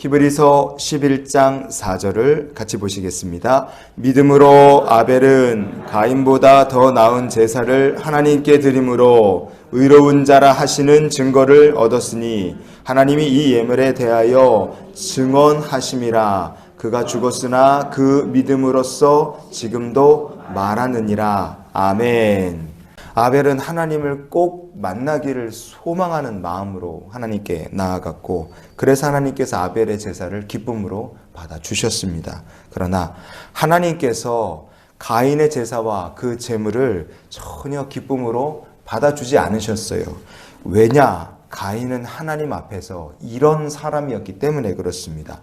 히브리서 11장 4절을 같이 보시겠습니다. 믿음으로 아벨은 가인보다 더 나은 제사를 하나님께 드림으로 의로운 자라 하시는 증거를 얻었으니 하나님이 이 예물에 대하여 증언하심이라. 그가 죽었으나 그 믿음으로써 지금도 말하느니라. 아멘. 아벨은 하나님을 꼭 만나기를 소망하는 마음으로 하나님께 나아갔고, 그래서 하나님께서 아벨의 제사를 기쁨으로 받아주셨습니다. 그러나 하나님께서 가인의 제사와 그 제물을 전혀 기쁨으로 받아주지 않으셨어요. 왜냐? 가인은 하나님 앞에서 이런 사람이었기 때문에 그렇습니다.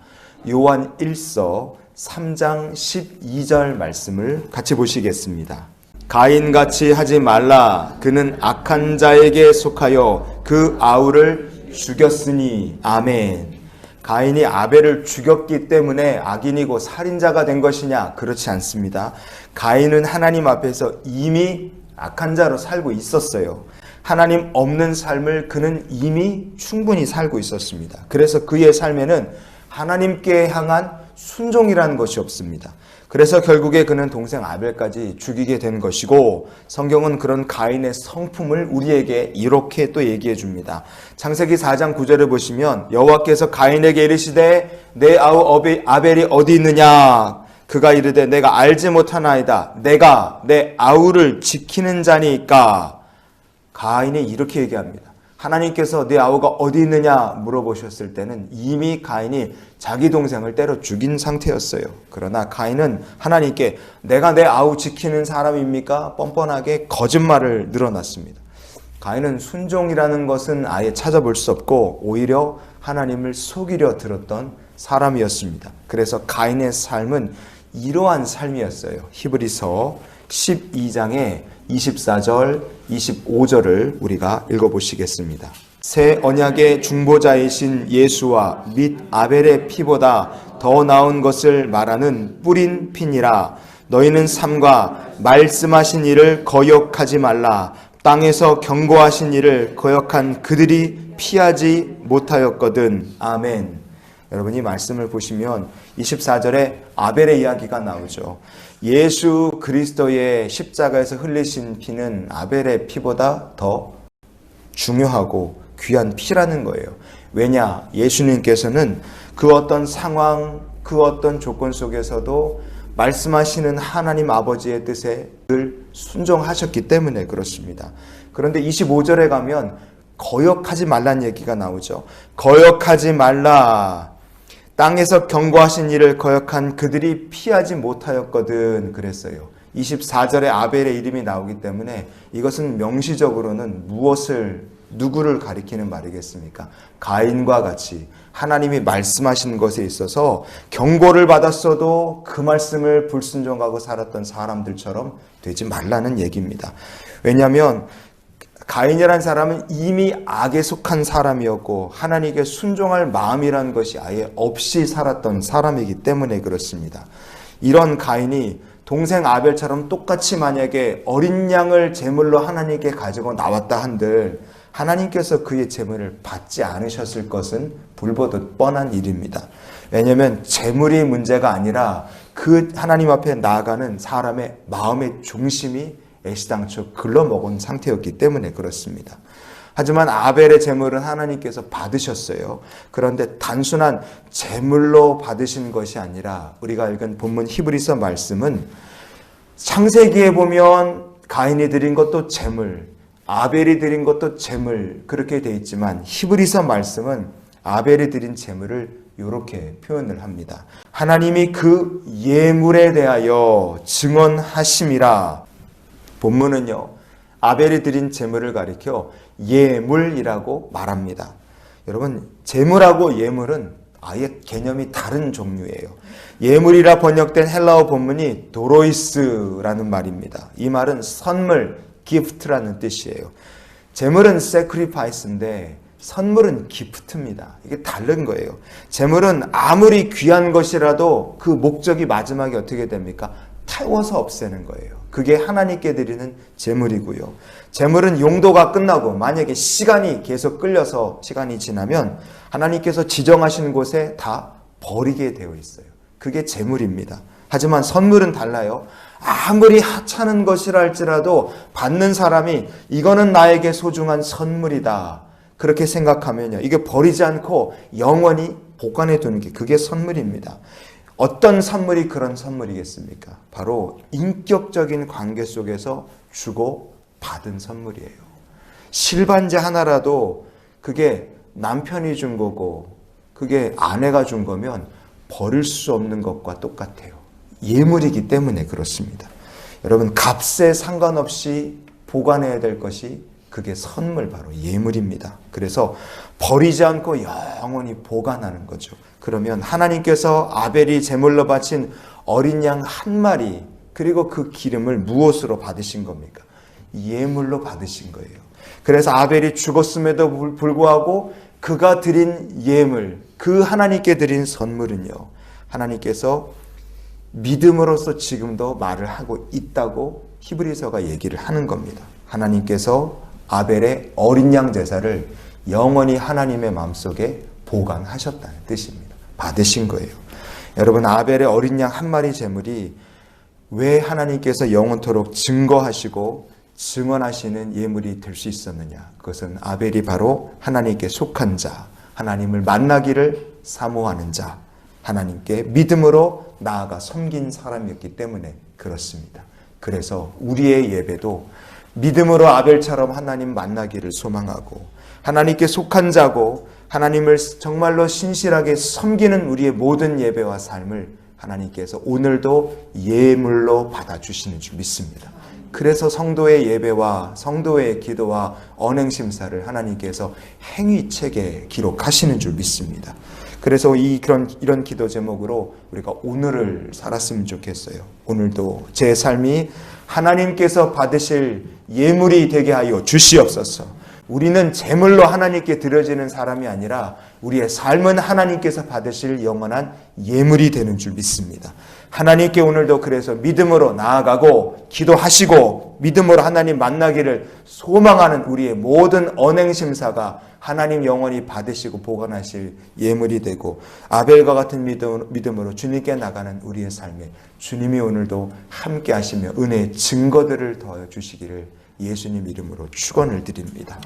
요한 1서 3장 12절 말씀을 같이 보시겠습니다. 가인같이 하지 말라. 그는 악한 자에게 속하여 그 아우를 죽였으니. 아멘. 가인이 아벨을 죽였기 때문에 악인이고 살인자가 된 것이냐? 그렇지 않습니다. 가인은 하나님 앞에서 이미 악한 자로 살고 있었어요. 하나님 없는 삶을 그는 이미 충분히 살고 있었습니다. 그래서 그의 삶에는 하나님께 향한 순종이라는 것이 없습니다. 그래서 결국에 그는 동생 아벨까지 죽이게 된 것이고, 성경은 그런 가인의 성품을 우리에게 이렇게 또 얘기해 줍니다. 창세기 4장 9절을 보시면 여호와께서 가인에게 이르시되 내 아우 아벨이 어디 있느냐? 그가 이르되 내가 알지 못하나이다. 내가 내 아우를 지키는 자니까. 가인이 이렇게 얘기합니다. 하나님께서 네 아우가 어디 있느냐 물어보셨을 때는 이미 가인이 자기 동생을 때려 죽인 상태였어요. 그러나 가인은 하나님께 내가 내 아우 지키는 사람입니까? 뻔뻔하게 거짓말을 늘어놨습니다. 가인은 순종이라는 것은 아예 찾아볼 수 없고 오히려 하나님을 속이려 들었던 사람이었습니다. 그래서 가인의 삶은 이러한 삶이었어요. 히브리서 12장의 24절, 25절을 우리가 읽어보시겠습니다. 새 언약의 중보자이신 예수와 및 아벨의 피보다 더 나은 것을 말하는 뿌린 피니라. 너희는 삼가 말씀하신 일을 거역하지 말라. 땅에서 경고하신 일을 거역한 그들이 피하지 못하였거든. 아멘. 여러분, 이 말씀을 보시면 24절에 아벨의 이야기가 나오죠. 예수 그리스도의 십자가에서 흘리신 피는 아벨의 피보다 더 중요하고 귀한 피라는 거예요. 왜냐? 예수님께서는 그 어떤 상황, 그 어떤 조건 속에서도 말씀하시는 하나님 아버지의 뜻에 늘 순종하셨기 때문에 그렇습니다. 그런데 25절에 가면 거역하지 말라는 얘기가 나오죠. 거역하지 말라. 땅에서 경고하신 일을 거역한 그들이 피하지 못하였거든 그랬어요. 24절에 아벨의 이름이 나오기 때문에 이것은 명시적으로는 누구를 가리키는 말이겠습니까? 가인과 같이 하나님이 말씀하신 것에 있어서 경고를 받았어도 그 말씀을 불순종하고 살았던 사람들처럼 되지 말라는 얘기입니다. 왜냐하면 가인이라는 사람은 이미 악에 속한 사람이었고 하나님께 순종할 마음이라는 것이 아예 없이 살았던 사람이기 때문에 그렇습니다. 이런 가인이 동생 아벨처럼 똑같이 만약에 어린 양을 제물로 하나님께 가지고 나왔다 한들 하나님께서 그의 제물을 받지 않으셨을 것은 불보듯 뻔한 일입니다. 왜냐하면 제물이 문제가 아니라 그 하나님 앞에 나아가는 사람의 마음의 중심이 애시당초 글러먹은 상태였기 때문에 그렇습니다. 하지만 아벨의 제물은 하나님께서 받으셨어요. 그런데 단순한 제물로 받으신 것이 아니라 우리가 읽은 본문 히브리서 말씀은 창세기에 보면 가인이 드린 것도 제물, 아벨이 드린 것도 제물 그렇게 되어 있지만 히브리서 말씀은 아벨이 드린 제물을 이렇게 표현을 합니다. 하나님이 그 예물에 대하여 증언하심이라. 본문은요, 아벨이 드린 제물을 가리켜 예물이라고 말합니다. 여러분, 제물하고 예물은 아예 개념이 다른 종류예요. 예물이라 번역된 헬라어 본문이 도로이스라는 말입니다. 이 말은 선물, 기프트라는 뜻이에요. 제물은 sacrifice인데 선물은 기프트입니다. 이게 다른 거예요. 제물은 아무리 귀한 것이라도 그 목적이 마지막에 어떻게 됩니까? 태워서 없애는 거예요. 그게 하나님께 드리는 제물이고요. 제물은 용도가 끝나고 만약에 시간이 계속 끌려서 시간이 지나면 하나님께서 지정하신 곳에 다 버리게 되어 있어요. 그게 제물입니다. 하지만 선물은 달라요. 아무리 하찮은 것이라 할지라도 받는 사람이 이거는 나에게 소중한 선물이다, 그렇게 생각하면요, 이게 버리지 않고 영원히 보관해 두는 게 그게 선물입니다. 어떤 선물이 그런 선물이겠습니까? 바로 인격적인 관계 속에서 주고 받은 선물이에요. 실반지 하나라도 그게 남편이 준 거고 그게 아내가 준 거면 버릴 수 없는 것과 똑같아요. 예물이기 때문에 그렇습니다. 여러분, 값에 상관없이 보관해야 될 것이 그게 선물, 바로 예물입니다. 그래서 버리지 않고 영원히 보관하는 거죠. 그러면 하나님께서 아벨이 제물로 바친 어린 양 한 마리, 그리고 그 기름을 무엇으로 받으신 겁니까? 예물로 받으신 거예요. 그래서 아벨이 죽었음에도 불구하고 그가 드린 예물, 그 하나님께 드린 선물은요, 하나님께서 믿음으로써 지금도 말을 하고 있다고 히브리서가 얘기를 하는 겁니다. 하나님께서 아벨의 어린 양 제사를 영원히 하나님의 마음속에 보관하셨다는 뜻입니다. 받으신 거예요. 여러분, 아벨의 어린 양 한 마리 제물이 왜 하나님께서 영원토록 증거하시고 증언하시는 예물이 될 수 있었느냐? 그것은 아벨이 바로 하나님께 속한 자, 하나님을 만나기를 사모하는 자, 하나님께 믿음으로 나아가 섬긴 사람이었기 때문에 그렇습니다. 그래서 우리의 예배도 믿음으로 아벨처럼 하나님 만나기를 소망하고 하나님께 속한 자고 하나님을 정말로 신실하게 섬기는 우리의 모든 예배와 삶을 하나님께서 오늘도 예물로 받아주시는 줄 믿습니다. 그래서 성도의 예배와 성도의 기도와 언행심사를 하나님께서 행위책에 기록하시는 줄 믿습니다. 그래서 이런 기도 제목으로 우리가 오늘을 살았으면 좋겠어요. 오늘도 제 삶이 하나님께서 받으실 예물이 되게 하여 주시옵소서. 우리는 제물로 하나님께 드려지는 사람이 아니라 우리의 삶은 하나님께서 받으실 영원한 예물이 되는 줄 믿습니다. 하나님께 오늘도 그래서 믿음으로 나아가고 기도하시고 믿음으로 하나님 만나기를 소망하는 우리의 모든 언행심사가 하나님 영원히 받으시고 보관하실 예물이 되고 아벨과 같은 믿음으로 주님께 나가는 우리의 삶에 주님이 오늘도 함께 하시며 은혜의 증거들을 더해 주시기를 예수님 이름으로 축원을 드립니다.